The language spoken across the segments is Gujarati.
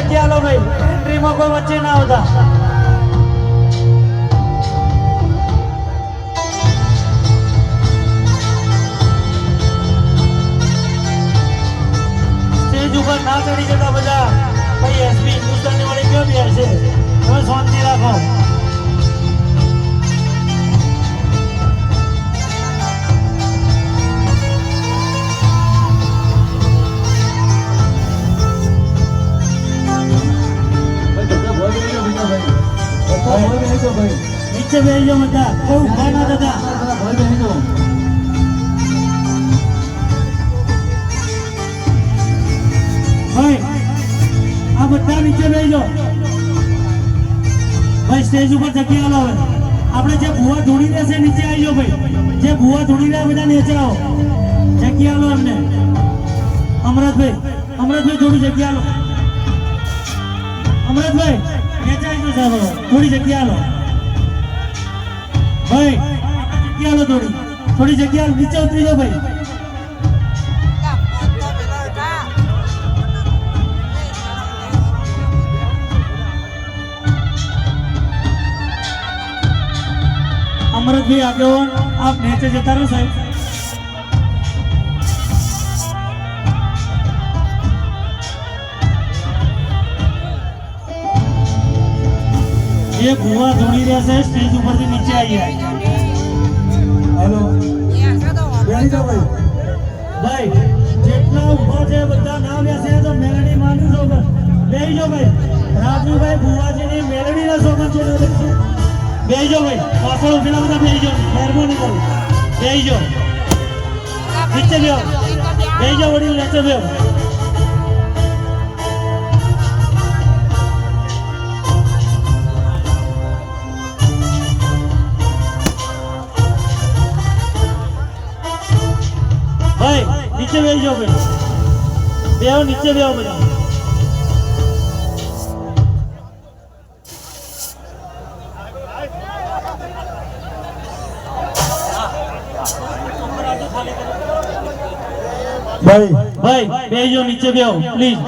જગ્યા લો ભાઈ, એન્ટ્રીમાં કોઈ વચ્ચે ના આવતા. સ્ટેજ ઉપર ના ચડી જતા બધા. ભાઈ એસપી હિન્દુસ્તાની વાળી ક્યાં બી છે, તમે શાંતિ રાખો. નીચે બેસજો બધા, કોઈ ઉભા ના થતા. ભાઈ આ બધા નીચે બેસજો ભાઈ. સ્ટેજ ઉપર જગ્યા લો. હવે આપણે જે ભૂવા ધૂણી રહેશે નીચે આવજો ભાઈ. જે ભૂવા ધૂણી રહે બધા નીચે આવો, જગ્યા લો એમને. અમરતભાઈ થોડી જગ્યા લો. અમરતભાઈ નીચે આવજો સાહેબ, થોડી જગ્યા લો ભાઈ. જગ્યા લો, થોડી જગ્યા લો. નીચે ઉતરી જાઓ ભાઈ. अमृत भाई आगे हो, आप नीचे जता रहो साहब. ये बुआ धोनी रहे से स्टेज ऊपर से नीचे आई है. हेलो भाई भाई જેટલા ઉભા છે બધા ના બેસે તો મેલડી માની સોગન બેસજો ભાઈ. રાજુભાઈ ભુવાજીની મેલડીના સોગન છે. બેસજો ભાઈ, પાછળ ઉભેલા બધા બેસજો, મહેરબાની કરો બેસજો. નીચે બેહો, બેસજો વડીલ, નીચે બેહો. ભાઈ નીચે બેસજો ભાઈ, બેહો નીચે બેહો બધા. ભાઈ બેજો નીચે બેહો પ્લીઝ.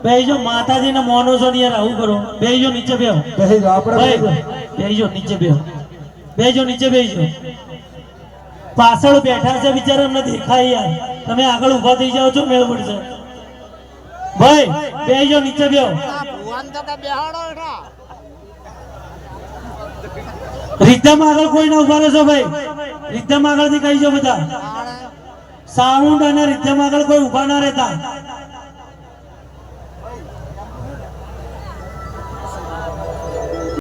બેજો, માતાજીને મોનો છો ને યાર, આવું કરો. બેજો નીચે બેહો ભાઈ, બેજો નીચે બેહો. બેજો નીચે બેજો. પાછળ બેઠા છે બિચારા, એમને દેખાય યાર. તમે આગળ ઊભા થઈ જાઓ છો, મેળ પડશે. ભાઈ બેજો નીચે બેહો. રીધમ આગળ કોઈ ના ઉભા રહેશો ભાઈ. રીધમ આગળ થી કહી જો બધા. સાઉન્ડ અને રીધમ આગળ કોઈ ઉભા ના રહેતા.